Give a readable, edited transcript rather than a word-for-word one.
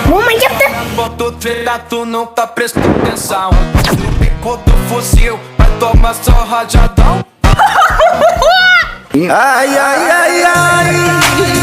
Mamãe, Botou treta, tu não tá prestando atenção. No bico do fuzil, vai tomar só rajadão. Ai, ai, ai, ai.